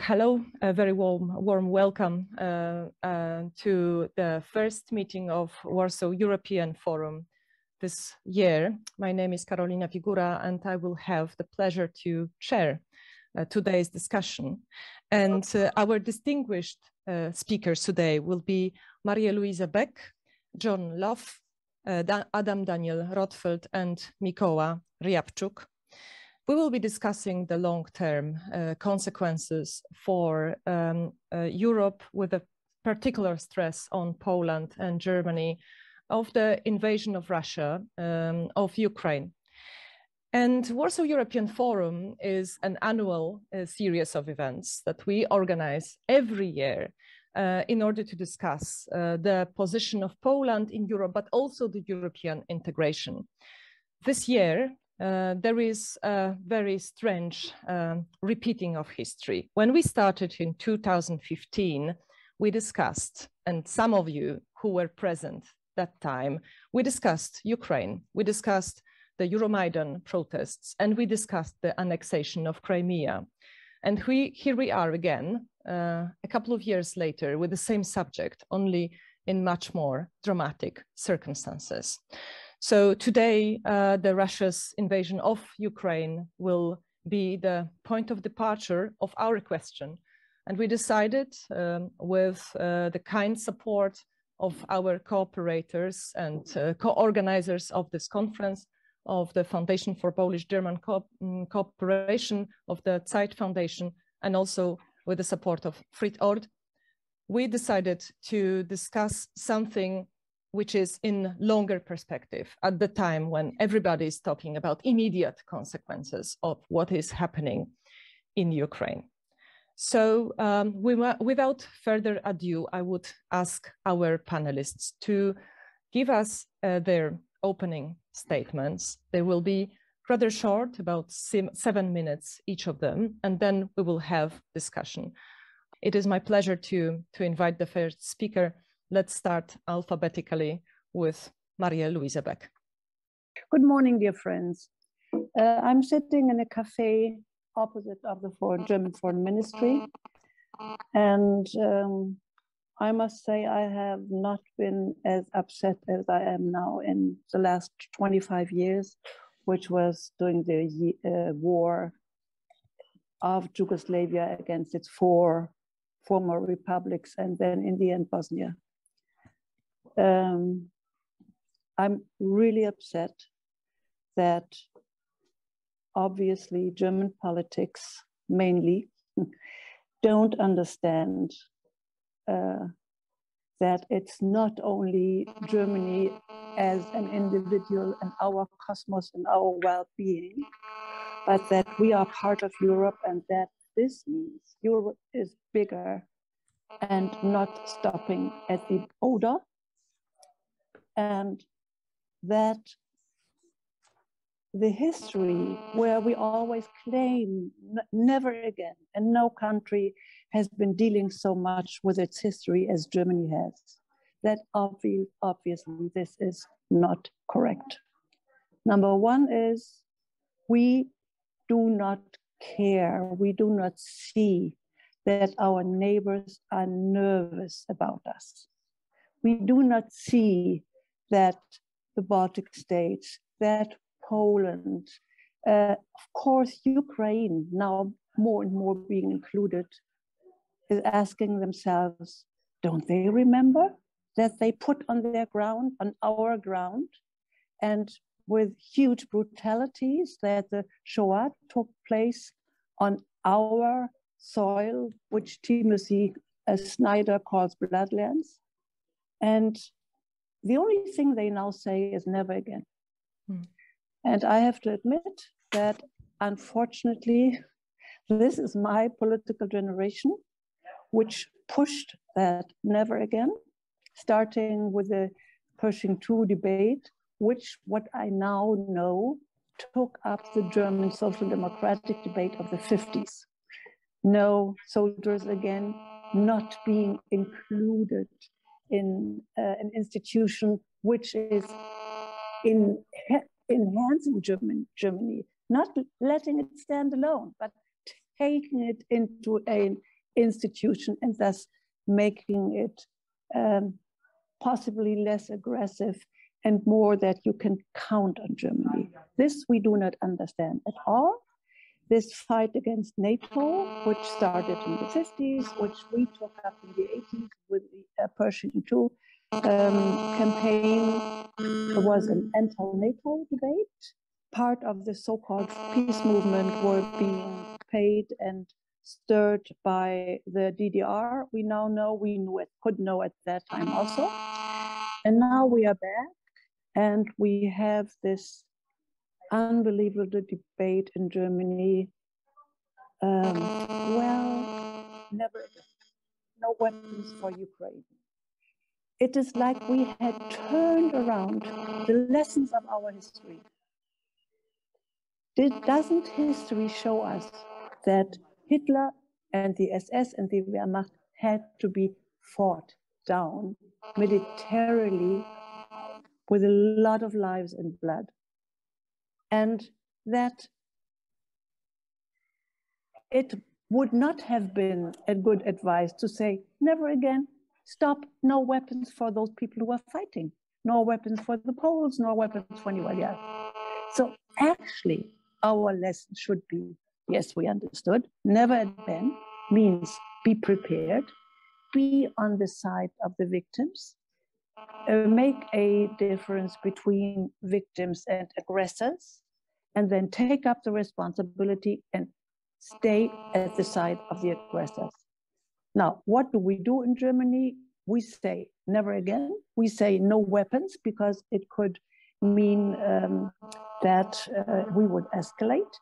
Hello, a very warm welcome to the first meeting of Warsaw European Forum this year. My name is Karolina Figura, and I will have the pleasure to chair today's discussion. And our distinguished speakers today will be Maria Luisa Beck, John Love, Adam Daniel Rotfeld, and Mikołaj Ryabczuk. We will be discussing the long-term consequences for Europe, with a particular stress on Poland and Germany, of the invasion of Russia of Ukraine. And Warsaw European Forum is an annual series of events that we organize every year in order to discuss the position of Poland in Europe, but also the European integration. This year, there is a very strange repeating of history. When we started in 2015, we discussed, and some of you who were present that time, we discussed Ukraine, we discussed the Euromaidan protests, and we discussed the annexation of Crimea. And here we are again, a couple of years later, with the same subject, only in much more dramatic circumstances. So today, Russia's invasion of Ukraine will be the point of departure of our question. And we decided, with the kind support of our cooperators and co-organizers of this conference, of the Foundation for Polish-German Cooperation, of the Zeit Foundation, and also with the support of Fritt Ord, we decided to discuss something which is in longer perspective at the time when everybody is talking about immediate consequences of what is happening in Ukraine. So without further ado, I would ask our panelists to give us their opening statements. They will be rather short, about 7 minutes each of them, and then we will have discussion. It is my pleasure to invite the first speaker. Let's start alphabetically with Maria Luisa Beck. Good morning, dear friends. I'm sitting in a cafe opposite of the German Foreign Ministry. And I must say I have not been as upset as I am now in the last 25 years, which was during the war of Yugoslavia against its 4 former republics, and then in the end, Bosnia. I'm really upset that obviously German politics mainly don't understand that it's not only Germany as an individual and our cosmos and our well-being, but that we are part of Europe, and that this means Europe is bigger and not stopping at the border. And that the history where we always claim never again, and no country has been dealing so much with its history as Germany has, that obviously this is not correct. Number one is we do not care, we do not see that our neighbors are nervous about us. We do not see that the Baltic states, that Poland, of course, Ukraine, now more and more being included, is asking themselves, don't they remember that they put on their ground, on our ground, and with huge brutalities that the Shoah took place on our soil, which Timothy Snyder calls bloodlands. And the only thing they now say is never again. And I have to admit that, unfortunately, this is my political generation, which pushed that never again, starting with the Pershing II debate, which, what I now know, took up the German social democratic debate of the 50s. No soldiers again, not being included in an institution which is enhancing Germany, not letting it stand alone, but taking it into an institution, and thus making it possibly less aggressive and more that you can count on Germany. This we do not understand at all. This fight against NATO, which started in the 50s, which we took up in the 80s with the Pershing II campaign, was an anti-NATO debate. Part of the so-called peace movement were being paid and stirred by the DDR. We now know, we knew it, could know at that time also. And now we are back and we have this unbelievable debate in Germany. Well, never again. No weapons for Ukraine. It is like we had turned around the lessons of our history. Doesn't history show us that Hitler and the SS and the Wehrmacht had to be fought down militarily with a lot of lives and blood? And that it would not have been a good advice to say, never again, stop, no weapons for those people who are fighting, no weapons for the Poles, no weapons for anybody else. So actually, our lesson should be, yes, we understood, never again means be prepared, be on the side of the victims, make a difference between victims and aggressors, and then take up the responsibility and stay at the side of the aggressors. Now, what do we do in Germany? We say never again. We say no weapons because it could mean that we would escalate.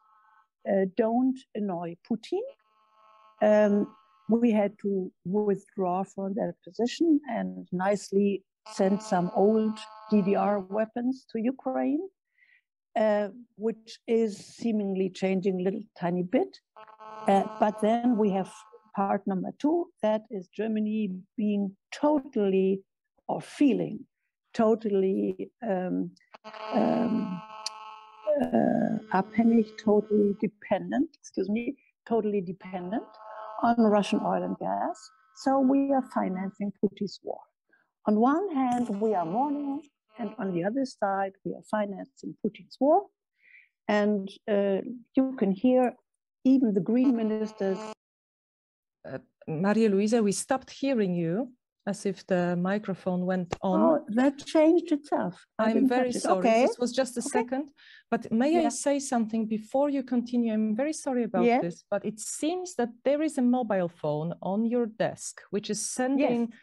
Don't annoy Putin. We had to withdraw from that position and nicely send some old DDR weapons to Ukraine, which is seemingly changing a little tiny bit. But then we have part number two, that is Germany being totally, or feeling totally abhängig, totally dependent, totally dependent on Russian oil and gas. So we are financing Putin's war. On one hand, we are mourning, and on the other side, we are financing Putin's war. And you can hear even the green ministers. Maria Luisa, we stopped hearing you as if the microphone went on. Oh, that changed itself. I'm very sorry. Okay. This was just a second. But may I say something before you continue? I'm very sorry about this, but it seems that there is a mobile phone on your desk, which is sending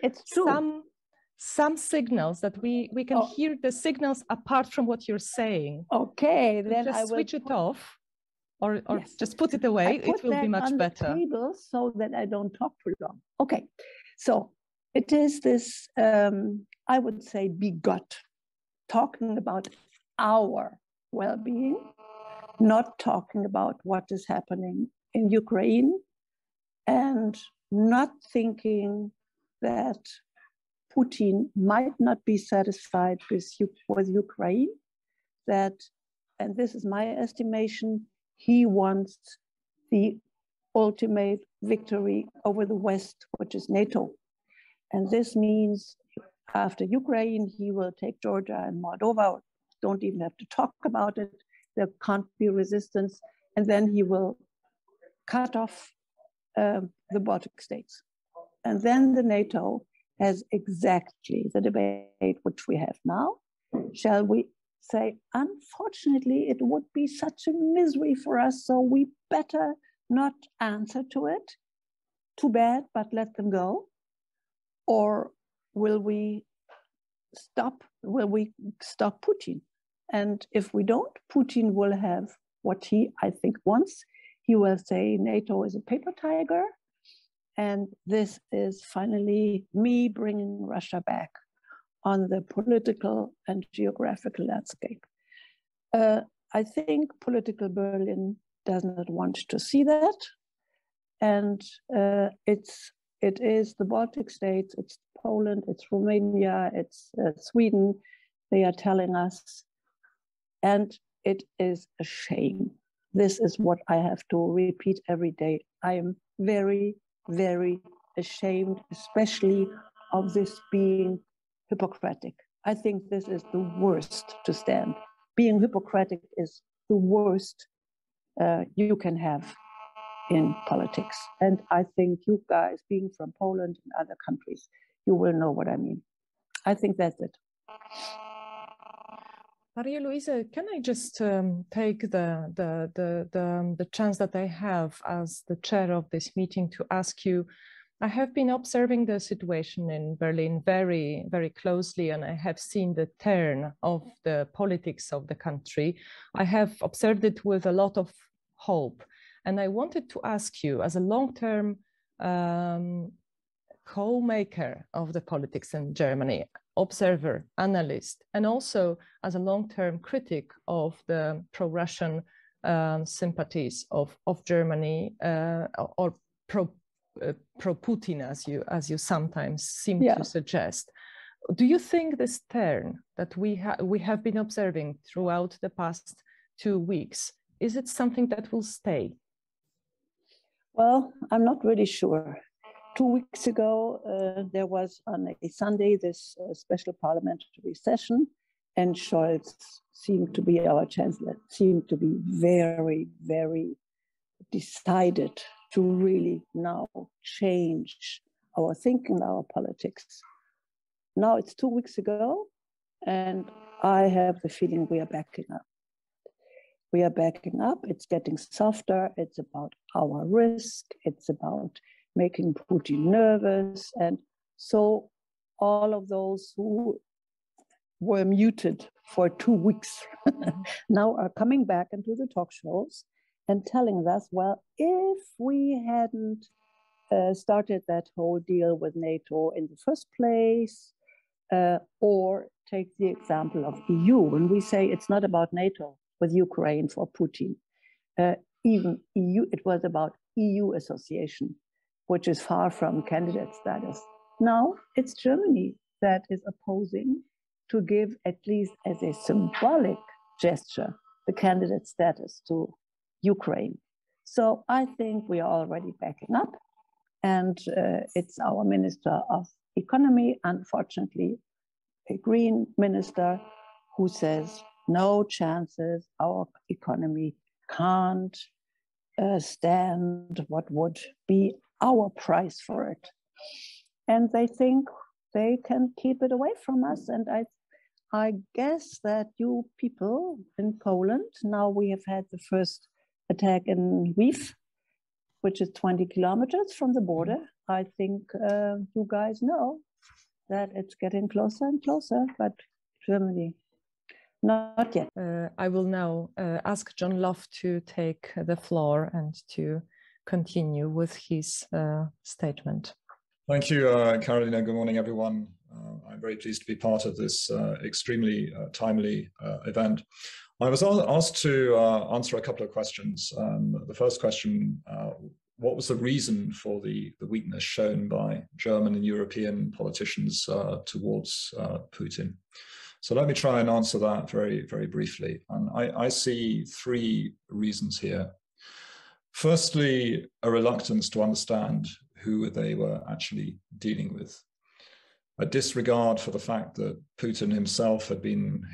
some signals that we can hear the signals apart from what you're saying. Okay, so then just I will switch it off. Or just put it away, it will be much better. The table so that I don't talk too long. Okay, so it is this, I would say, bigot, talking about our well-being, not talking about what is happening in Ukraine, and not thinking that Putin might not be satisfied with Ukraine, that, and this is my estimation, he wants the ultimate victory over the West, which is NATO. And this means after Ukraine, he will take Georgia and Moldova. Don't even have to talk about it. There can't be resistance. And then he will cut off the Baltic states. And then the NATO has exactly the debate which we have now. Shall we say, unfortunately, it would be such a misery for us, so we better not answer to it. Too bad, but let them go. Or will we stop Putin? And if we don't, Putin will have what he, I think, wants. He will say NATO is a paper tiger. And this is finally me bringing Russia back on the political and geographical landscape. I think political Berlin does not want to see that. And it is the Baltic states, it's Poland, it's Romania, it's Sweden, they are telling us. And it is a shame. This is what I have to repeat every day. I am very very ashamed, especially of this being Hippocratic. I think this is the worst to stand. Being Hippocratic is the worst you can have in politics. And I think you guys, being from Poland and other countries, you will know what I mean. I think that's it. Maria Luisa, can I just take the chance that I have as the chair of this meeting to ask you, I have been observing the situation in Berlin very, very closely, and I have seen the turn of the politics of the country. I have observed it with a lot of hope. And I wanted to ask you, as a long-term co-maker of the politics in Germany, observer, analyst, and also as a long-term critic of the pro-Russian sympathies of Germany or pro-Putin, as you sometimes seem to suggest. Do you think this turn that we have been observing throughout the past 2 weeks, is it something that will stay? Well, I'm not really sure. 2 weeks ago, there was on a Sunday this special parliamentary session, and Scholz seemed to be our chancellor, seemed to be very, very decided to really now change our thinking, our politics. Now it's 2 weeks ago, and I have the feeling we are backing up. We are backing up, it's getting softer, it's about our risk, it's about making Putin nervous. And so all of those who were muted for 2 weeks now are coming back into the talk shows and telling us, well, if we hadn't started that whole deal with NATO in the first place, or take the example of EU, when we say it's not about NATO with Ukraine for Putin, even EU, it was about EU association, which is far from candidate status. Now it's Germany that is opposing to give, at least as a symbolic gesture, the candidate status to Ukraine. So I think we are already backing up, and it's our Minister of Economy, unfortunately, a Green minister, who says no chances, our economy can't stand what would be our price for it. And they think they can keep it away from us. And I guess that you people in Poland, now we have had the first attack in Lviv, which is 20 kilometers from the border. I think you guys know that it's getting closer and closer, but Germany, not yet. I will now ask John Love to take the floor and to continue with his statement. Thank you, Carolina. Good morning, everyone. I'm very pleased to be part of this extremely timely event. I was asked to answer a couple of questions. The first question, what was the reason for the weakness shown by German and European politicians towards Putin? So let me try and answer that very, very briefly. And I see 3 reasons here. Firstly, a reluctance to understand who they were actually dealing with. A disregard for the fact that Putin himself had been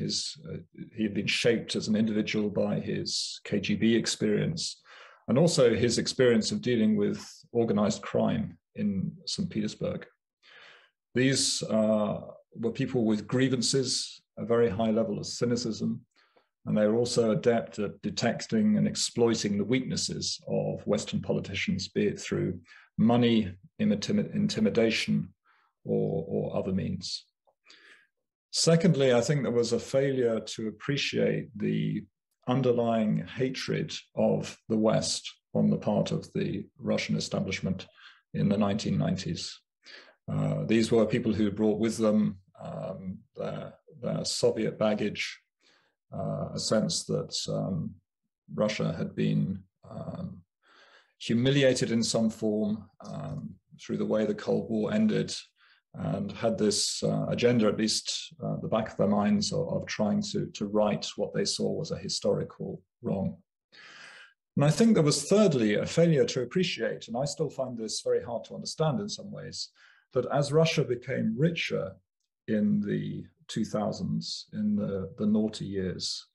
he had been shaped as an individual by his KGB experience, and also his experience of dealing with organized crime in St. Petersburg. These were people with grievances, a very high level of cynicism, and they were also adept at detecting and exploiting the weaknesses of Western politicians, be it through money, intimidation, or other means. Secondly, I think there was a failure to appreciate the underlying hatred of the West on the part of the Russian establishment in the 1990s. These were people who brought with them their Soviet baggage, a sense that Russia had been humiliated in some form through the way the Cold War ended, and had this agenda, at least the back of their minds, of trying to right what they saw was a historical wrong. And I think there was thirdly a failure to appreciate, and I still find this very hard to understand in some ways, that as Russia became richer in the 2000s, in the naughty years,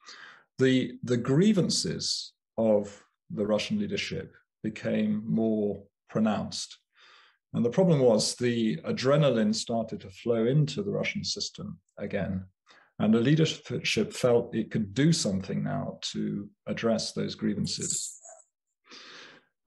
the grievances of the Russian leadership became more pronounced. And the problem was the adrenaline started to flow into the Russian system again. And the leadership felt it could do something now to address those grievances.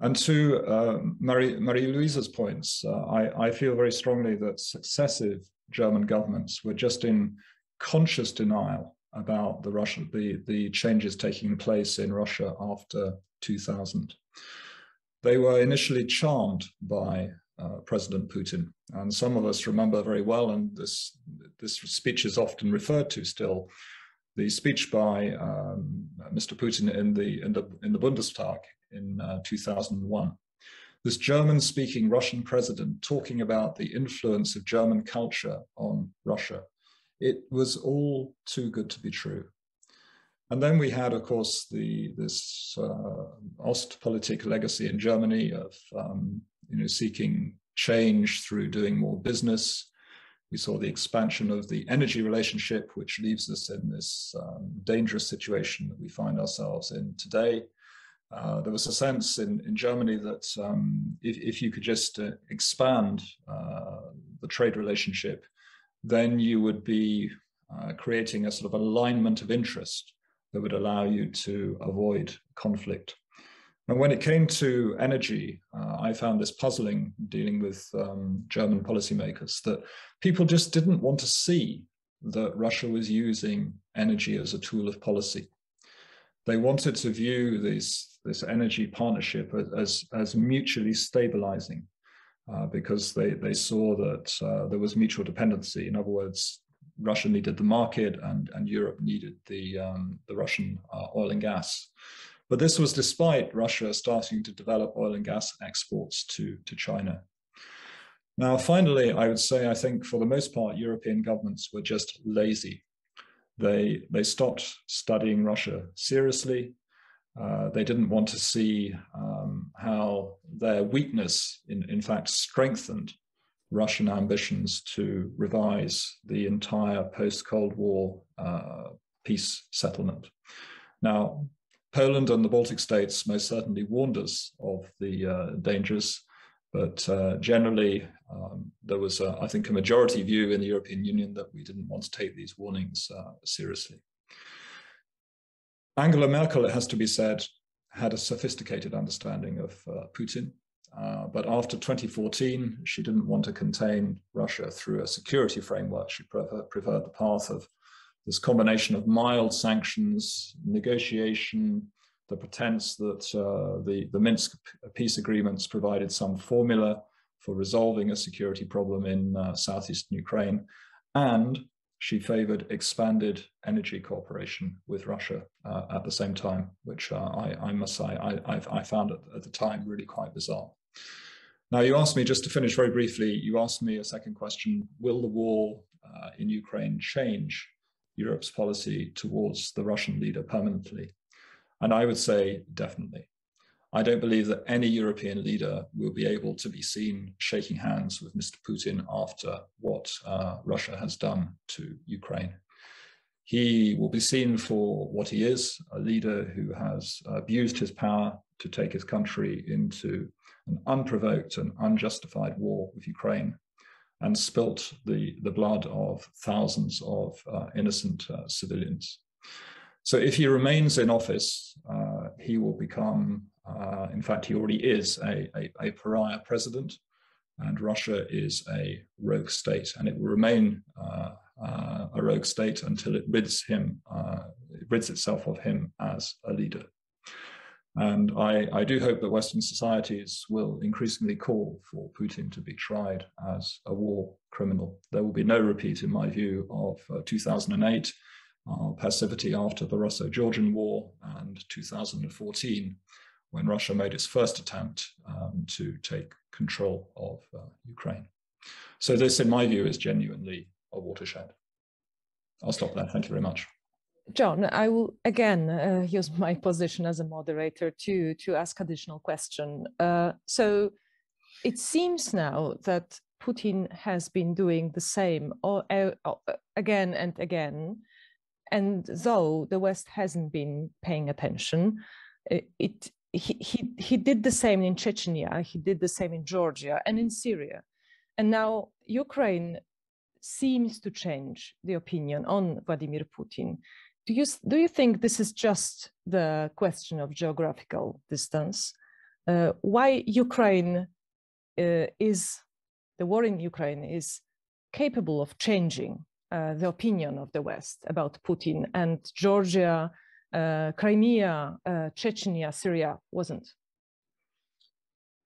And to Marie-Louise's points, I feel very strongly that successive German governments were just in conscious denial about the changes taking place in Russia after 2000. They were initially charmed by President Putin, and some of us remember very well, and this speech is often referred to still, the speech by Mr. Putin in the Bundestag in 2001. This German-speaking Russian president talking about the influence of German culture on Russia. It was all too good to be true. And then we had, of course, this Ostpolitik legacy in Germany of seeking change through doing more business. We saw the expansion of the energy relationship, which leaves us in this dangerous situation that we find ourselves in today. There was a sense in Germany that if you could just expand the trade relationship, then you would be creating a sort of alignment of interest that would allow you to avoid conflict. And when it came to energy, I found this puzzling dealing with German policymakers, that people just didn't want to see that Russia was using energy as a tool of policy. They wanted to view this energy partnership as mutually stabilizing because they saw that there was mutual dependency. In other words, Russia needed the market and Europe needed the Russian oil and gas. But this was despite Russia starting to develop oil and gas exports to China. Now, finally, I would say, I think for the most part, European governments were just lazy. They stopped studying Russia seriously. They didn't want to see how their weakness, in fact, strengthened Russian ambitions to revise the entire post-Cold War peace settlement. Now, Poland and the Baltic states most certainly warned us of the dangers, but generally there was, I think, a majority view in the European Union that we didn't want to take these warnings seriously. Angela Merkel, it has to be said, had a sophisticated understanding of Putin, but after 2014, she didn't want to contain Russia through a security framework. She preferred the path of this combination of mild sanctions, negotiation, the pretense that the Minsk peace agreements provided some formula for resolving a security problem in southeastern Ukraine, and she favored expanded energy cooperation with Russia at the same time, which I must say I found at the time really quite bizarre. Now, you asked me, just to finish very briefly, you asked me a second question: will the war in Ukraine change Europe's policy towards the Russian leader permanently? And I would say definitely. I don't believe that any European leader will be able to be seen shaking hands with Mr. Putin after what Russia has done to Ukraine. He will be seen for what he is, a leader who has abused his power to take his country into an unprovoked and unjustified war with Ukraine and spilt the blood of thousands of innocent civilians. So if he remains in office, he will become, in fact, he already is a pariah president, and Russia is a rogue state, and it will remain a rogue state until it rids itself of him as a leader. And I do hope that Western societies will increasingly call for Putin to be tried as a war criminal. There will be no repeat, in my view, of 2008, passivity after the Russo-Georgian War, and 2014, when Russia made its first attempt to take control of Ukraine. So this, in my view, is genuinely a watershed. I'll stop there. Thank you very much. John, I will again use my position as a moderator to ask additional question. So it seems now that Putin has been doing the same again and again, and though the West hasn't been paying attention, he did the same in Chechnya, he did the same in Georgia and in Syria, and now Ukraine seems to change the opinion on Vladimir Putin. Do you think this is just the question of geographical distance? Why Ukraine the war in Ukraine is capable of changing the opinion of the West about Putin, and Georgia, Crimea, Chechnya, Syria wasn't?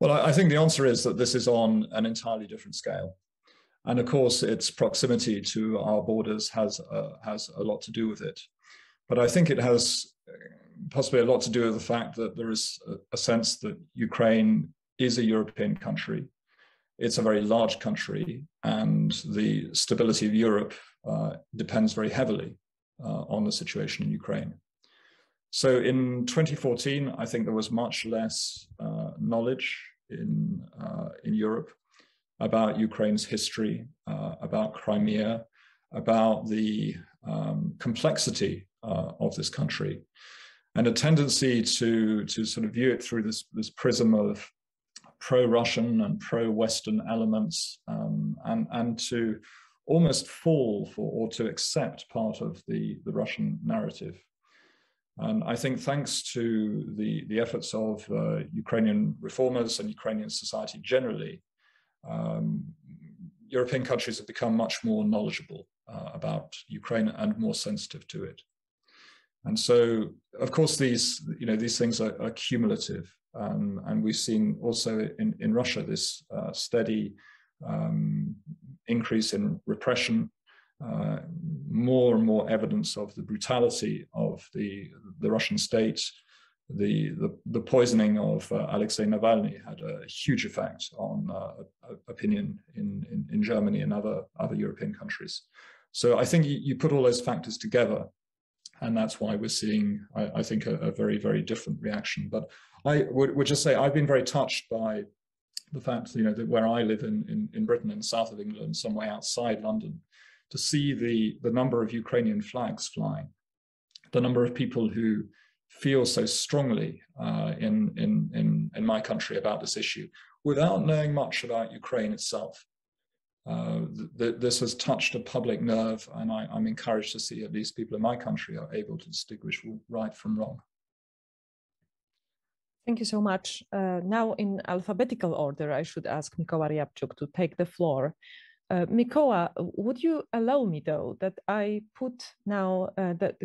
Well, I think the answer is that this is on an entirely different scale. And of course, its proximity to our borders has a lot to do with it. But I think it has possibly a lot to do with the fact that there is a sense that Ukraine is a European country. It's a very large country, and the stability of Europe depends very heavily on the situation in Ukraine. So in 2014, I think there was much less knowledge in Europe about Ukraine's history, about Crimea, about the complexity of this country, and a tendency to sort of view it through this prism of pro-Russian and pro-Western elements, and to almost fall for or to accept part of the Russian narrative. And I think thanks to the efforts of Ukrainian reformers and Ukrainian society generally, European countries have become much more knowledgeable about Ukraine and more sensitive to it. And so, of course, these things are cumulative, and we've seen also in Russia this steady increase in repression, more and more evidence of the brutality of the Russian state. The poisoning of Alexei Navalny had a huge effect on opinion in Germany and other European countries. So I think you put all those factors together, and that's why we're seeing, I think, a very, very different reaction. But I would just say I've been very touched by the fact, that where I live in Britain, in the south of England, some way outside London, to see the number of Ukrainian flags flying, the number of people who feel so strongly in my country about this issue, without knowing much about Ukraine itself. This has touched a public nerve, and I'm encouraged to see at least people in my country are able to distinguish right from wrong. Thank you so much. Now, in alphabetical order, I should ask Mikołaj Ryabczuk to take the floor. Mikołaj, would you allow me, though, that I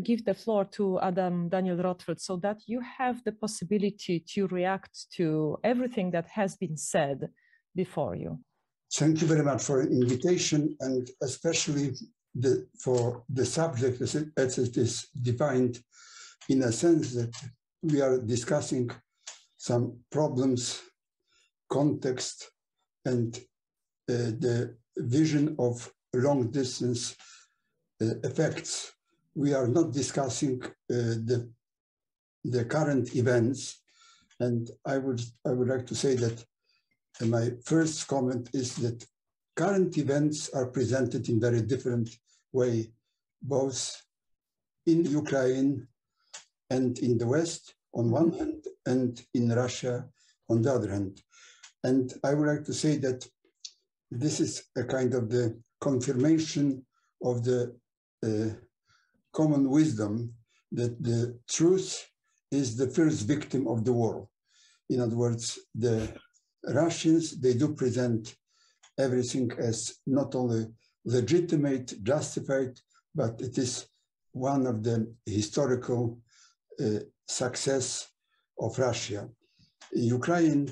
give the floor to Adam Daniel Rotfeld, so that you have the possibility to react to everything that has been said before you? Thank you very much for the invitation, and especially for the subject as it is defined, in a sense that we are discussing some problems, context, and the vision of long-distance effects. We are not discussing the current events, and I would like to say that my first comment is that current events are presented in very different way, both in Ukraine and in the West on one hand, and in Russia on the other hand. And I would like to say that this is a kind of the confirmation of the common wisdom that the truth is the first victim of the war. In other words, the Russians, they do present everything as not only legitimate, justified, but it is one of the historical success of Russia. Ukraine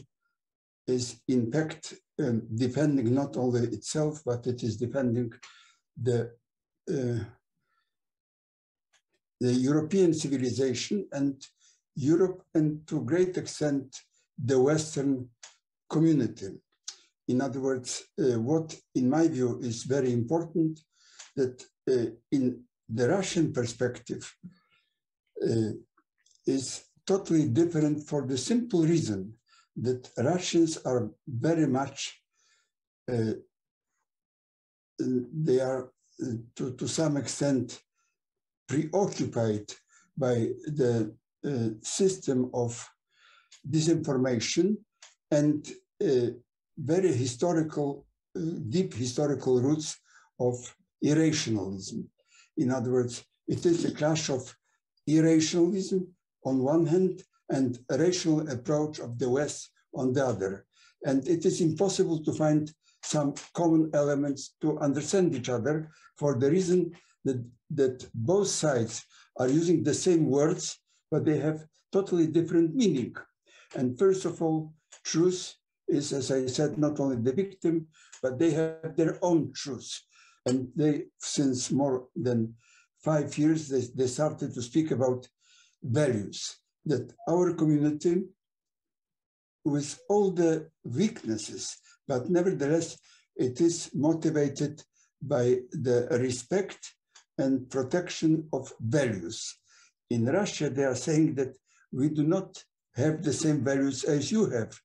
is in fact defending not only itself, but it is defending the European civilization and Europe, and to a great extent the Western community. In other words, what in my view is very important, that in the Russian perspective is totally different for the simple reason that Russians are very much, they are to some extent preoccupied by the system of disinformation and very historical, deep historical roots of irrationalism. In other words, it is a clash of irrationalism on one hand and a rational approach of the West on the other. And it is impossible to find some common elements to understand each other for the reason that both sides are using the same words, but they have totally different meaning. And first of all, truth is, as I said, not only the victim, but they have their own truth. And they, since more than 5 years, they started to speak about values, that our community, with all the weaknesses, but nevertheless, it is motivated by the respect and protection of values. In Russia, they are saying that we do not have the same values as you have.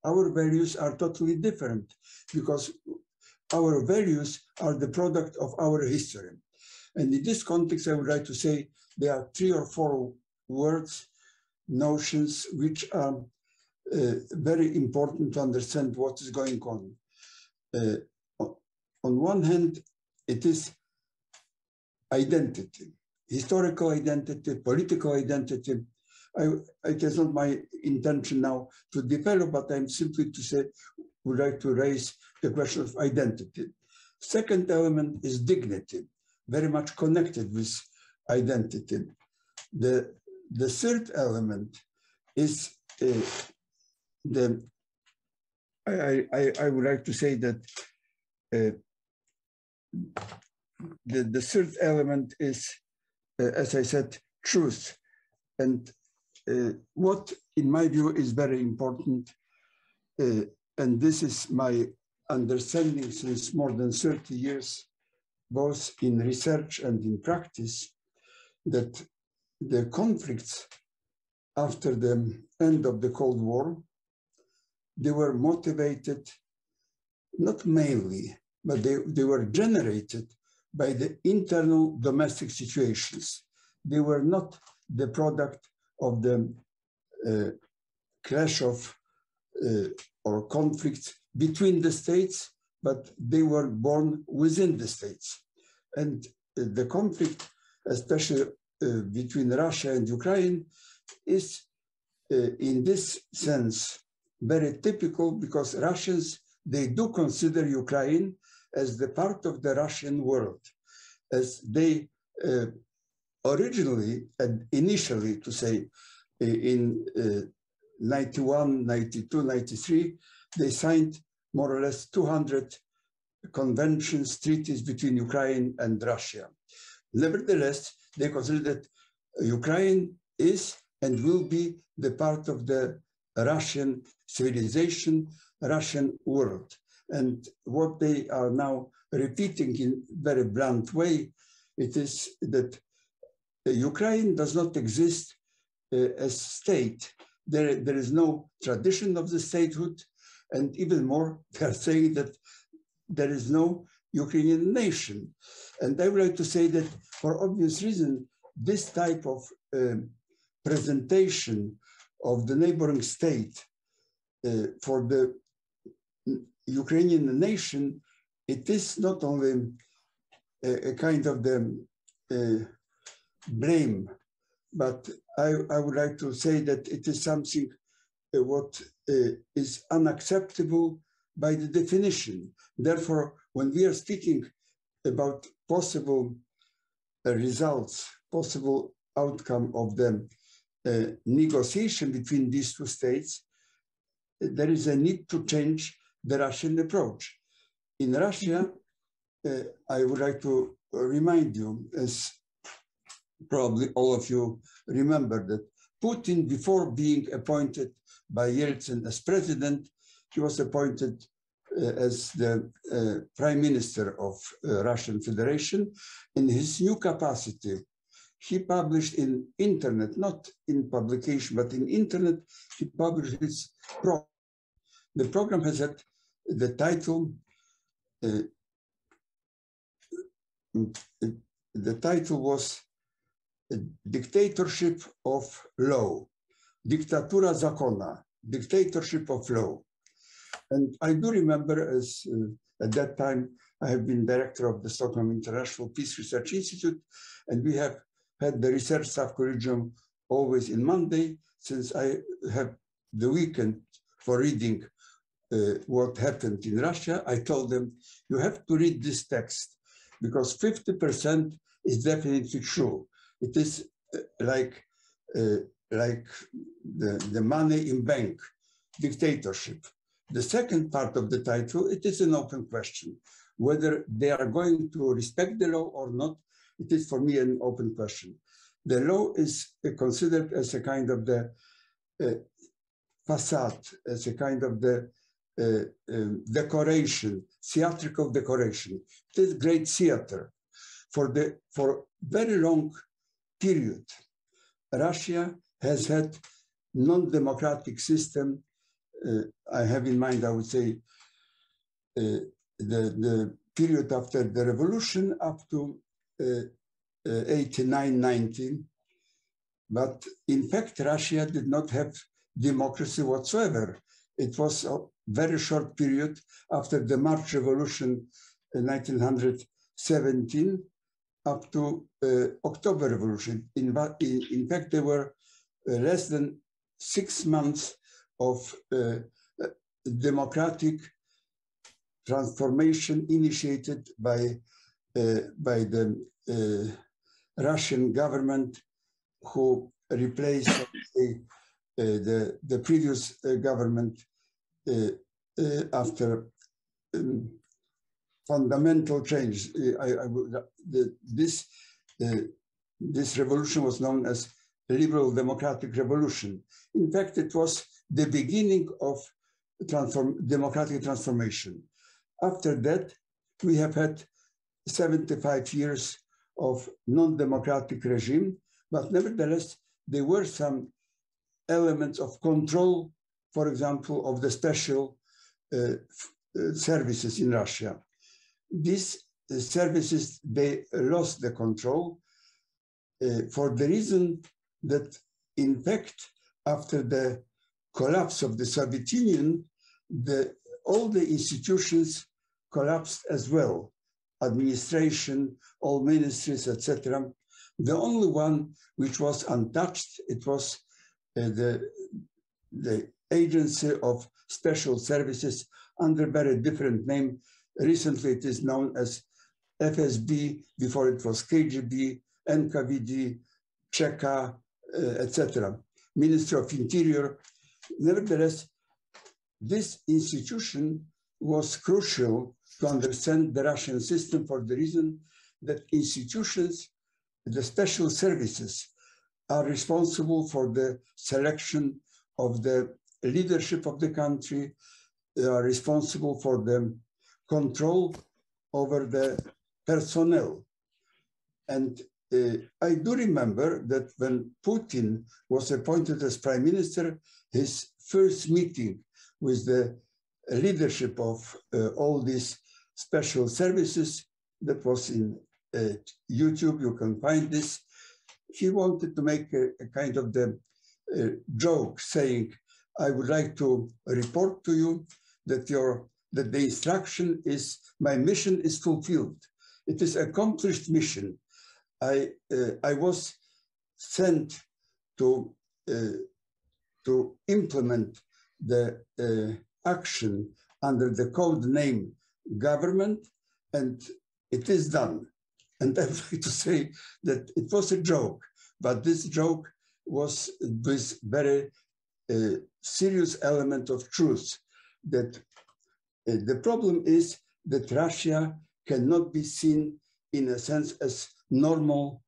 Our values are totally different because our values are the product of our history. And in this context, I would like to say there are 3 or 4 words, notions, which are very important to understand what is going on. On one hand, it is identity, historical identity, political identity. It is not my intention now to develop, but I'm simply to say, would like to raise the question of identity. Second element is dignity, very much connected with identity. The third element is I would like to say that the third element is, as I said, truth. And what, in my view, is very important, and this is my understanding since more than 30 years, both in research and in practice, that the conflicts after the end of the Cold War, they were motivated, not mainly, but they were generated by the internal domestic situations. They were not the product of the clash of or conflicts between the states, but they were born within the states. And the conflict, especially between Russia and Ukraine, is in this sense very typical because Russians, they do consider Ukraine as the part of the Russian world, as they originally and initially, to say, in 91, 92, 93, they signed more or less 200 conventions, treaties between Ukraine and Russia. Nevertheless, they consider that Ukraine is and will be the part of the Russian civilization, Russian world. And what they are now repeating in a very blunt way, it is that Ukraine does not exist as state. There is no tradition of the statehood, and even more, they are saying that there is no Ukrainian nation. And I would like to say that for obvious reason, this type of presentation of the neighboring state for the Ukrainian nation, it is not only a kind of the blame, but I would like to say that it is something what is unacceptable by the definition. Therefore, when we are speaking about possible results, possible outcome of the negotiation between these two states, there is a need to change the Russian approach. In Russia, I would like to remind you, as probably all of you remember, that Putin, before being appointed by Yeltsin as president, he was appointed as the Prime Minister of Russian Federation. In his new capacity, he published in internet, not in publication, but in internet, he published his program. The program has had the title, the title was Dictatorship of Law, Diktatura Zakona, Dictatorship of Law. And I do remember, as at that time, I have been director of the Stockholm International Peace Research Institute, and we have had the research staff collegium always in Monday, since I have the weekend for reading what happened in Russia. I told them, you have to read this text, because 50% is definitely true. It is like the money in bank, dictatorship. The second part of the title, it is an open question. Whether they are going to respect the law or not, it is for me an open question. The law is considered as a kind of the facade, as a kind of the decoration, theatrical decoration. It is great theater. For very long period, Russia has had non-democratic system. I have in mind, I would say, the period after the revolution up to 89, 90. But in fact, Russia did not have democracy whatsoever. It was a very short period after the March Revolution in 1917 up to October Revolution. In fact, there were less than 6 months of democratic transformation initiated by the Russian government, who replaced the previous government after fundamental change. This revolution was known as Liberal Democratic Revolution. In fact, it was the beginning of democratic transformation. After that, we have had 75 years of non-democratic regime, but nevertheless, there were some elements of control, for example, of the special services in Russia. These services, they lost the control for the reason that, in fact, after the collapse of the Soviet Union, all the institutions collapsed as well. Administration, all ministries, etc. The only one which was untouched, it was the Agency of Special Services under a very different name. Recently, it is known as FSB. Before it was KGB, NKVD, Cheka, etc. Ministry of Interior. Nevertheless, this institution was crucial to understand the Russian system for the reason that institutions, the special services, are responsible for the selection of the leadership of the country. They are responsible for the control over the personnel. And I do remember that when Putin was appointed as prime minister, his first meeting with the leadership of all these special services, that was in YouTube, you can find this. He wanted to make a kind of the joke, saying, I would like to report to you that the instruction is, my mission is fulfilled. It is accomplished mission. I was sent to implement the action under the code name government, and it is done. And I'm going to say that it was a joke, but this joke was this very serious element of truth, that the problem is that Russia cannot be seen in a sense as normal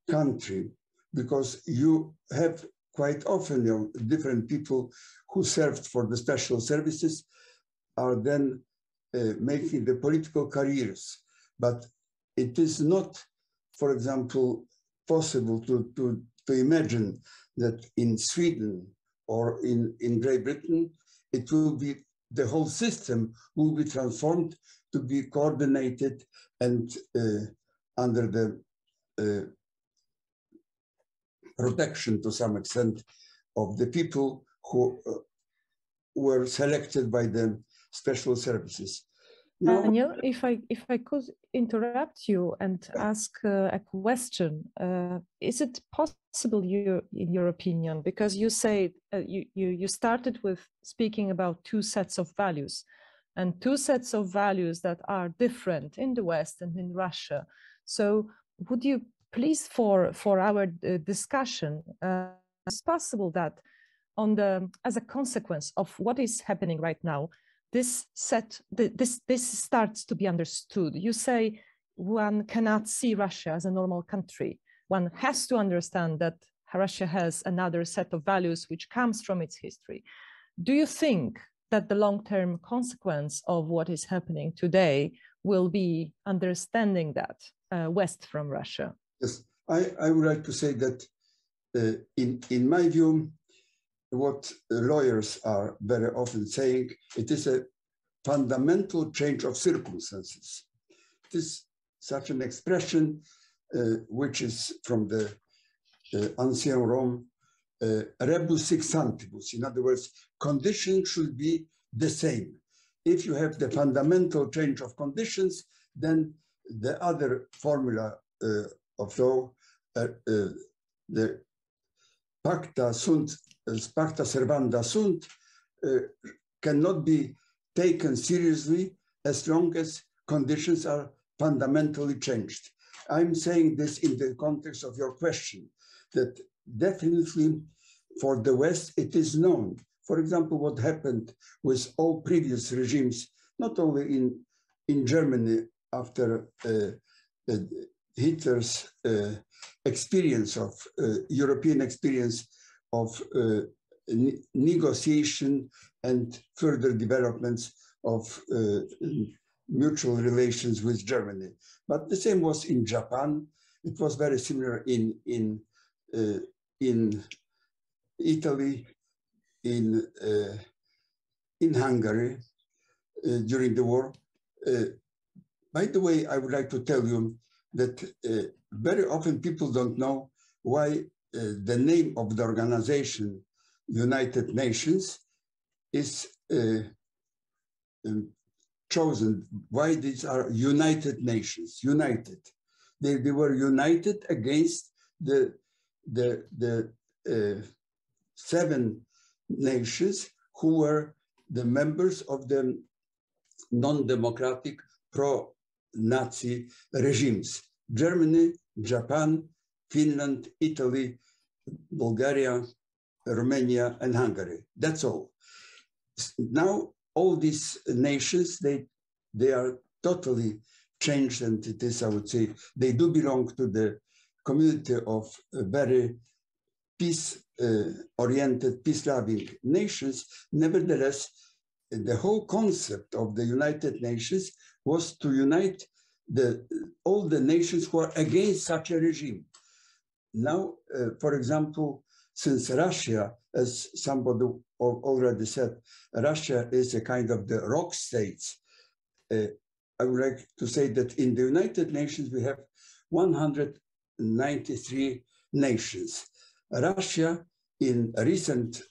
country, because you have quite often different people who served for the special services are then making the political careers. But it is not, for example, possible to imagine that in Sweden or in Great Britain, it will be, the whole system will be transformed to be coordinated and under the protection to some extent of the people who were selected by the special services. Now, Daniel, if I could interrupt you and ask a question, is it possible, in your opinion, because you say you started with speaking about two sets of values, and two sets of values that are different in the West and in Russia. So would you please, for our discussion, it's possible that as a consequence of what is happening right now, this starts to be understood. You say one cannot see Russia as a normal country. One has to understand that Russia has another set of values which comes from its history. Do you think that the long-term consequence of what is happening today will be understanding that West from Russia? Yes, I would like to say that in my view, what lawyers are very often saying, it is a fundamental change of circumstances. It is such an expression which is from the ancient Rome, rebus sic stantibus. In other words, conditions should be the same. If you have the fundamental change of conditions, then the other formula of law, the pacta servanda sunt, cannot be taken seriously as long as conditions are fundamentally changed. I'm saying this in the context of your question, that definitely for the West, it is known. For example, what happened with all previous regimes, not only in Germany after Hitler's experience of European experience of negotiation and further developments of mutual relations with Germany. But the same was in Japan. It was very similar in Italy, in Hungary during the war. By the way, I would like to tell you that very often people don't know why the name of the organization, United Nations, is chosen. Why these are United Nations, united. They were united against the 7 nations who were the members of the non-democratic pro-Nazi regimes. Germany, Japan, Finland, Italy, Bulgaria, Romania, and Hungary. That's all. Now, all these nations, they are totally changed, and it is, I would say, they do belong to the community of very peace-oriented, peace-loving nations. Nevertheless, the whole concept of the United Nations was to unite all the nations who are against such a regime. Now, for example, since Russia, as somebody already said, Russia is a kind of the rock states. I would like to say that in the United Nations, we have 193 nations. Russia, in a recent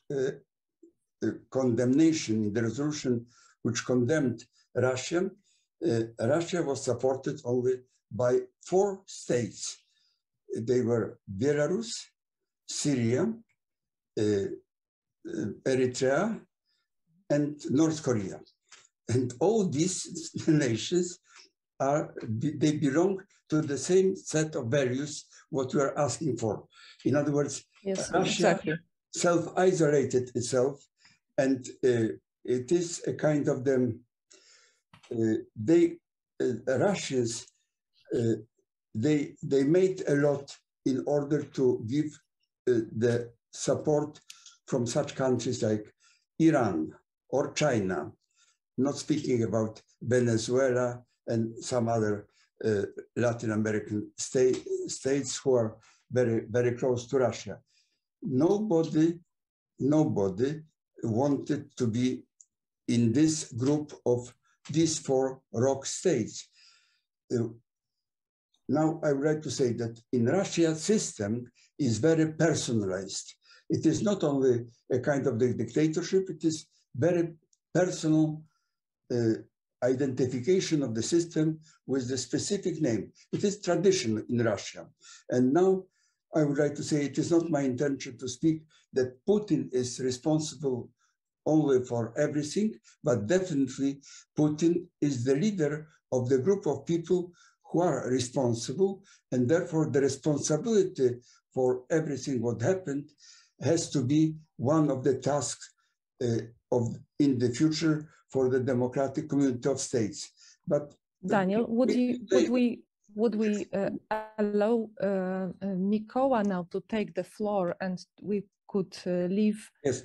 condemnation, the resolution which condemned Russia, Russia was supported only by 4 states. They were Belarus, Syria, Eritrea, and North Korea. And all these nations they belong to the same set of values what we are asking for. In other words, yes, Russia exactly. self-isolated itself, and it is a kind of Russians, they made a lot in order to give the support from such countries like Iran or China not speaking about Venezuela and some other Latin American states who are very, very close to Russia. Nobody wanted to be in this group of these 4 rock states. Now, I would like to say that in Russia, system is very personalized. It is not only a kind of the dictatorship, it is very personal identification of the system with the specific name. It is tradition in Russia. And now I would like to say it is not my intention to speak that Putin is responsible only for everything, but definitely Putin is the leader of the group of people who are responsible, and therefore the responsibility for everything what happened has to be one of the tasks in the future for the democratic community of states. But Daniel, would we allow Mikołaj now to take the floor, and we could leave? Yes,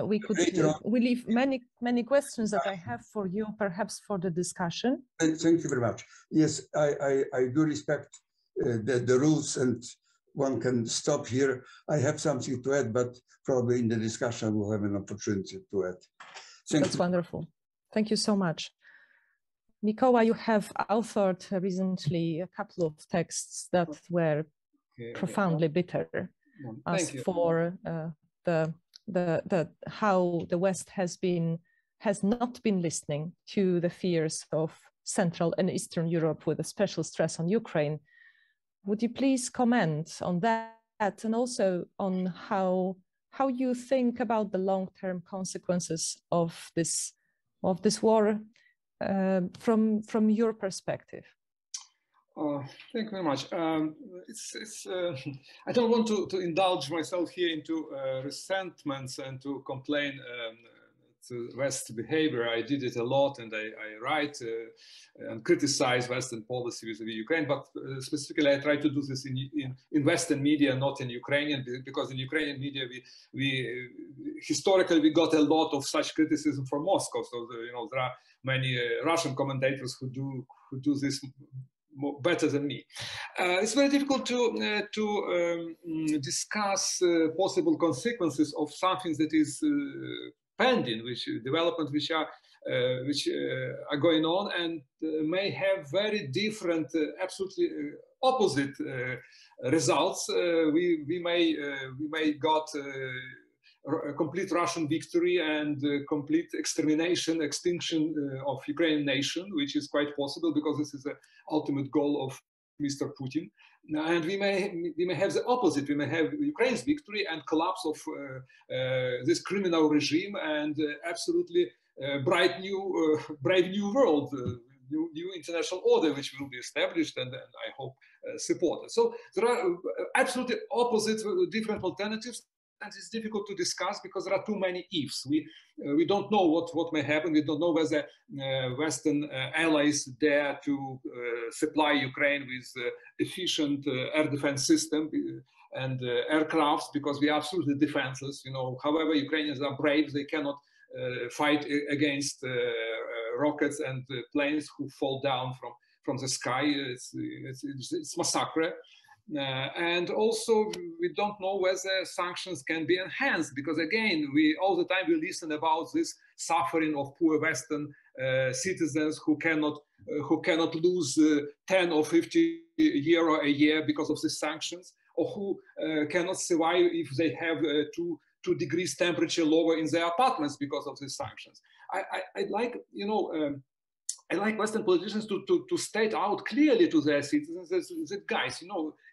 we leave many questions that I have for you, perhaps for the discussion. Thank you very much. Yes, I do respect the rules, and one can stop here. I have something to add, but probably in the discussion we'll have an opportunity to add. That's wonderful. Thank you so much. Mikołaj, you have authored recently a couple of texts that were profoundly bitter as for how the West has not been listening to the fears of Central and Eastern Europe, with a special stress on Ukraine. Would you please comment on that, and also on how you think about the long-term consequences of this war from your perspective? Thank you very much. I don't want to indulge myself here into resentments and to complain to West's behavior. I did it a lot, and I write and criticize Western policy with Ukraine, but specifically I try to do this in Western media, not in Ukrainian, because in Ukrainian media we historically we got a lot of such criticism from Moscow. So there are many Russian commentators who do this better than me. It's very difficult to discuss possible consequences of something that is pending, developments which are going on and may have very different, absolutely opposite results. We may got a complete Russian victory and complete extinction of Ukrainian nation, which is quite possible because this is the ultimate goal of Mr. Putin. And we may have the opposite. We may have Ukraine's victory and collapse of this criminal regime and absolutely brave new world, new international order which will be established and I hope supported. So there are absolutely opposite, different alternatives. And it's difficult to discuss because there are too many ifs. We don't know what may happen. We don't know whether Western allies dare to supply Ukraine with efficient air defense system and aircrafts, because we are absolutely defenseless. However, Ukrainians are brave. They cannot fight against rockets and planes who fall down from the sky. It's massacre. And also we don't know whether sanctions can be enhanced, because again all the time we listen about this suffering of poor Western citizens who cannot lose 10 or 50 euro a year because of these sanctions, or who cannot survive if they have 2 degrees temperature lower in their apartments because of these sanctions. I like Western politicians to state out clearly to their citizens that guys,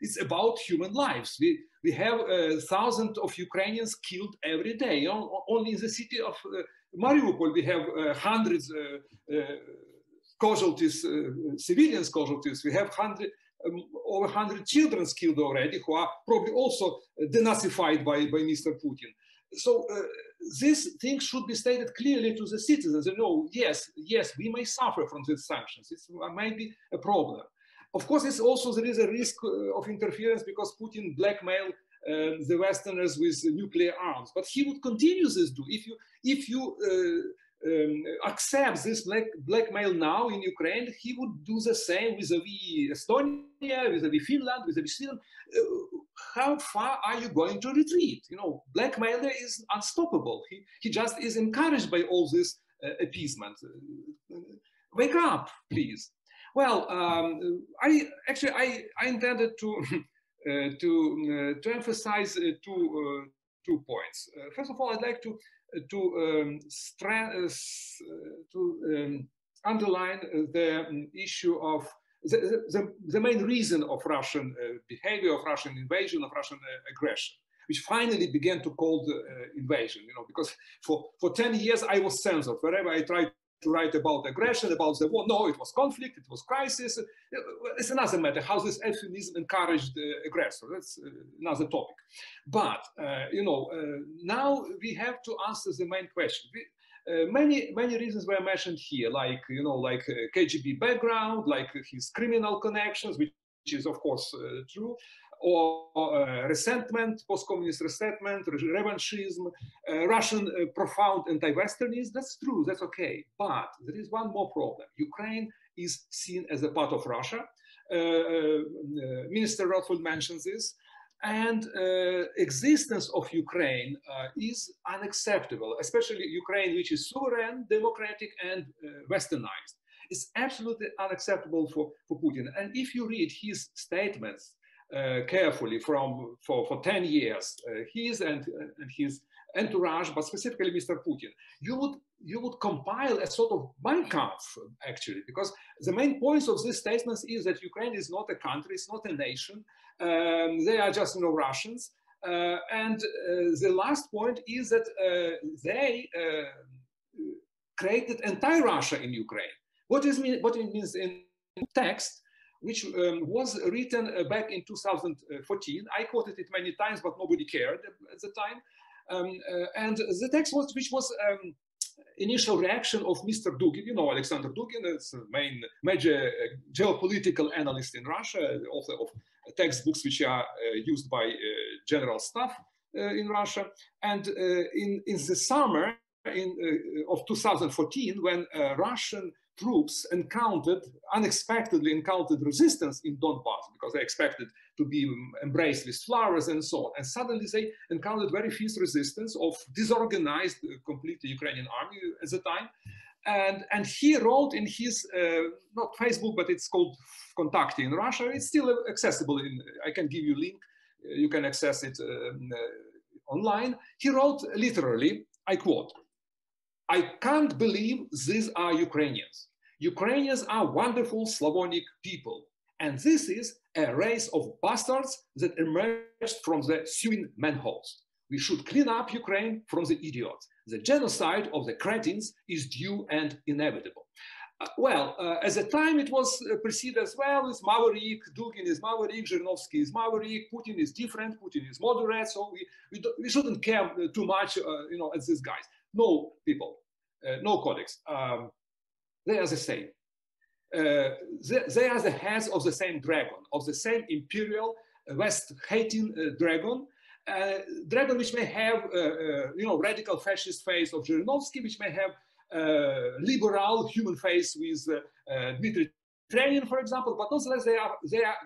it's about human lives. We have thousands of Ukrainians killed every day. Only in the city of Mariupol we have hundreds casualties, civilians casualties. We have over 100 children killed already, who are probably also denazified by Mr. Putin. So these things should be stated clearly to the citizens. Yes, we may suffer from these sanctions. It might be a problem. Of course, there is a risk of interference because Putin blackmailed the Westerners with nuclear arms. But he would continue this. If you accepts this blackmail now in Ukraine, he would do the same vis-a-vis Estonia, vis-a-vis Finland, vis-a-vis Sweden. How far are you going to retreat? You know, blackmailer is unstoppable. He just is encouraged by all this appeasement. Wake up, please. Well, I intended to emphasize two points. First of all, I'd like to underline the issue of the main reason of Russian behavior, of Russian invasion, of Russian aggression, which finally began to call the invasion. You know, because for 10 years I was censored. Wherever I tried to write about aggression, about the war, no, it was conflict, it was crisis. It's another matter how this euphemism encouraged the aggressor. That's another topic. But you know, now we have to answer the main question. Many reasons were mentioned here, like, you know, like KGB background, like his criminal connections, which is of course true, or resentment, post-communist resentment, revanchism, Russian profound anti-Westernism. That's true, that's okay. But there is one more problem. Ukraine is seen as a part of Russia. Minister Rothfeld mentions this. And existence of Ukraine is unacceptable, especially Ukraine, which is sovereign, democratic, and westernized. It's absolutely unacceptable for Putin. And if you read his statements carefully for 10 years, his and his entourage, but specifically Mr. Putin, you would compile a sort of Mein Kampf, actually, because the main points of these statements is that Ukraine is not a country, it's not a nation. They are just, you know, Russians. And the last point is that they created anti-Russia in Ukraine. What it means in text, which was written back in 2014. I quoted it many times, but nobody cared at the time. And the text which was initial reaction of Mr. Dugin, you know, Alexander Dugin, is the major geopolitical analyst in Russia, the author of textbooks which are used by general staff in Russia. And in the summer of 2014, when Russian troops unexpectedly encountered resistance in Donbass, because they expected to be embraced with flowers and so on. And suddenly they encountered very fierce resistance of disorganized, completely Ukrainian army at the time. And he wrote in his, not Facebook, but it's called Kontakty in Russia. It's still accessible. I can give you a link. You can access it online. He wrote literally, I quote, "I can't believe these are Ukrainians. Ukrainians are wonderful Slavonic people. And this is a race of bastards that emerged from the sewing manholes. We should clean up Ukraine from the idiots. The genocide of the cretins is due and inevitable." At the time it was perceived as, well, it's Maverick, Dugin is Maverick, Zhirinovsky is Maverick, Putin is different, Putin is moderate, so we shouldn't care too much, you know, as these guys. No, people, no colleagues. They are the same. They are the heads of the same dragon, of the same imperial, West-hating dragon, dragon which may have, you know, radical fascist face of Zhirinovsky, which may have liberal human face with Dmitry Trenin, for example, but nonetheless they are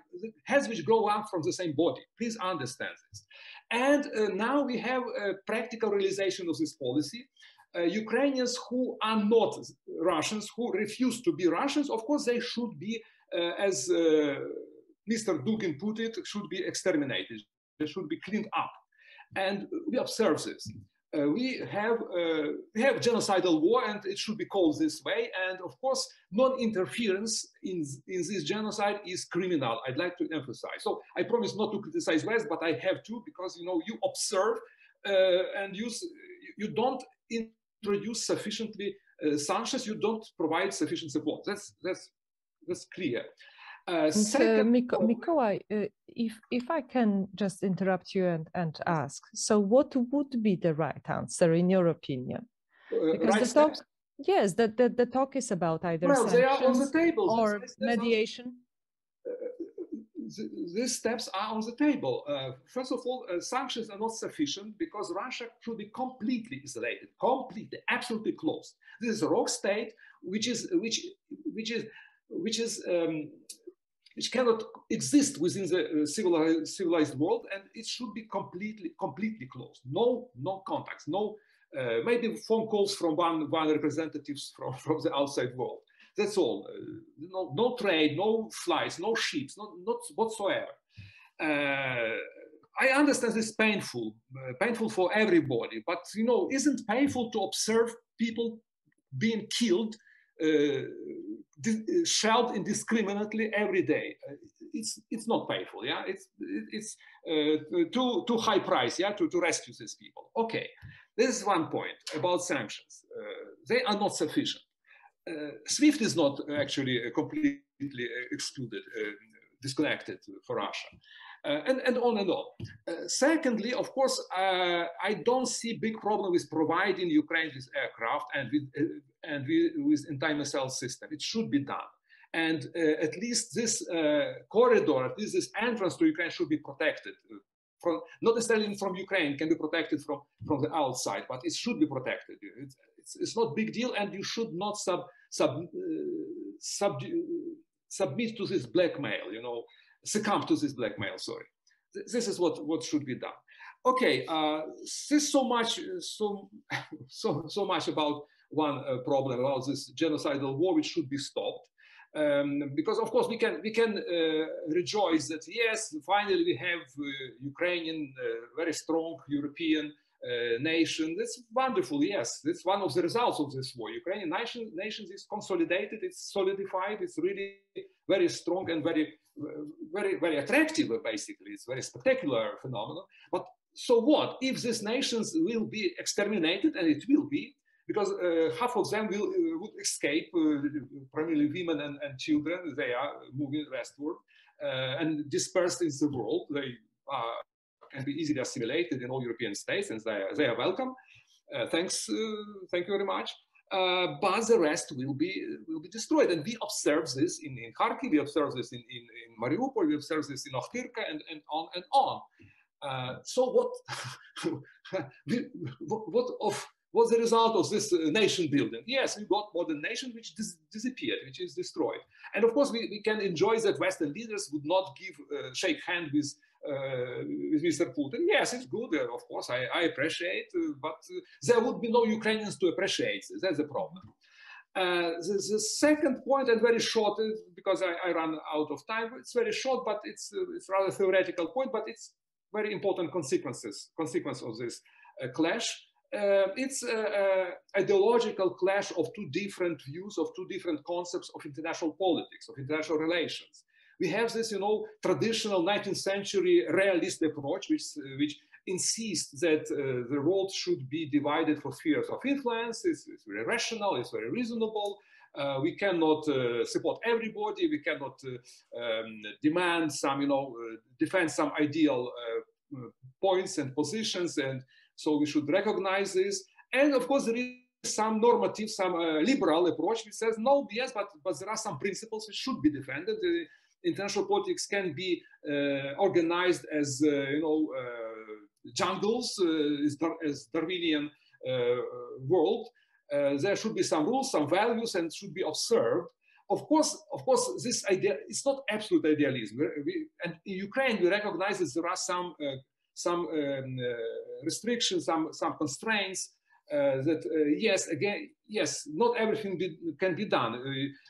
heads which grow up from the same body. Please understand this. And now we have a practical realization of this policy. Ukrainians who are not Russians, who refuse to be Russians, of course, they should be, as Mr. Dugin put it, should be exterminated. They should be cleaned up. And we observe this. We have genocidal war, and it should be called this way. And of course, non-interference in this genocide is criminal. I'd like to emphasize. So I promise not to criticize West, but I have to, because, you know, you observe and you don't introduce sufficiently sanctions. You don't provide sufficient support. That's clear. Mikołaj, if I can just interrupt you and ask, so what would be the right answer in your opinion? Because the talk is about either sanctions they are on the table. or mediation. these steps are on the table. First of all, sanctions are not sufficient because Russia should be completely isolated, completely, absolutely closed. This is a rogue state which cannot exist within the civilized world, and it should be completely closed. No contacts, no maybe phone calls from one representatives from the outside world. That's all. No trade, no flights, no ships, not whatsoever. I understand this is painful for everybody, but isn't it painful to observe people being killed, shelled indiscriminately every day? It's not painful, yeah. It's too high price, yeah, to rescue these people. Okay, this is one point about sanctions. They are not sufficient. SWIFT is not actually completely excluded, disconnected for Russia, and on and on. Secondly, of course, I don't see big problem with providing Ukraine with aircraft and with anti-missile system. It should be done, and at least this corridor, at least this entrance to Ukraine should be protected. From, not necessarily from Ukraine, can be protected from the outside, but it should be protected. It's not a big deal, and you should not submit to this blackmail, succumb to this blackmail, sorry. This is what should be done. Okay, this is so much about one problem, about this genocidal war, which should be stopped. Because of course we can rejoice that yes, finally we have Ukrainian very strong European nation. That's wonderful. Yes, that's one of the results of this war. Ukrainian nation is consolidated. It's solidified. It's really very strong and very attractive. Basically, it's a very spectacular phenomenon. But so what if these nations will be exterminated? And it will be. Because half of them would escape, primarily women and children. They are moving westward and dispersed in the world. They can be easily assimilated in all European states, and they are welcome. Thank you very much. But the rest will be destroyed, and we observe this in Kharkiv. We observe this in Mariupol. We observe this in Ochtyrka, and on and on. So what's the result of this nation building? Yes, we got modern nation which disappeared, which is destroyed. And of course, we can enjoy that Western leaders would not shake hand with Mr. Putin. Yes, it's good, of course, I appreciate, but there would be no Ukrainians to appreciate. That's the problem. The second point, and very short, because I run out of time, it's very short, but it's rather theoretical point, but it's very important consequence of this clash. It's an ideological clash of two different views, of two different concepts of international politics, of international relations. We have this, traditional 19th century realist approach, which insists that the world should be divided for spheres of influence. It's very rational, it's very reasonable. We cannot support everybody. We cannot demand some, defend some ideal points and positions, and so we should recognize this. And of course, there is some normative, some liberal approach which says, no, yes, but there are some principles which should be defended. International politics can be organized as, jungles, as Darwinian world. There should be some rules, some values, and should be observed. Of course, this idea, it's not absolute idealism. And in Ukraine, we recognize that there are some restrictions, some constraints that, yes, not everything can be done.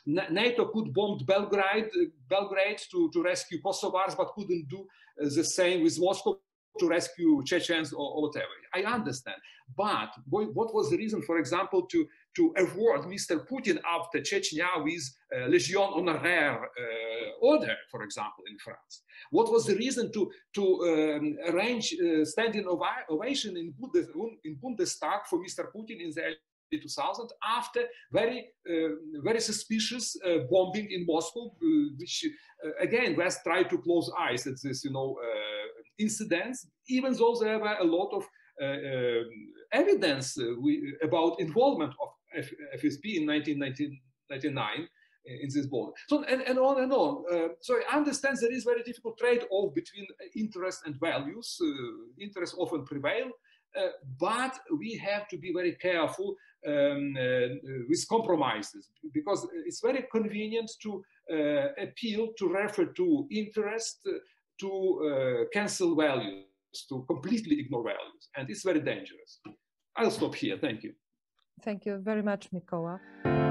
NATO could bomb Belgrade to rescue Kosovars, but couldn't do the same with Moscow to rescue Chechens or whatever. I understand. But what was the reason, for example, to award Mr. Putin after Chechnya with Légion Honoraire order, for example, in France? What was the reason to arrange standing ovation in Bundestag for Mr. Putin in the early 2000s after very suspicious bombing in Moscow, which again West tried to close eyes at this, incidents, even though there were a lot of evidence about involvement of FSB in 1999 in this border. So and on and on. So I understand there is very difficult trade-off between interest and values. Interests often prevail, but we have to be very careful with compromises, because it's very convenient to appeal, to refer to interest, to cancel values, to completely ignore values, and it's very dangerous. I'll stop here. Thank you. Thank you very much, Mikołaj.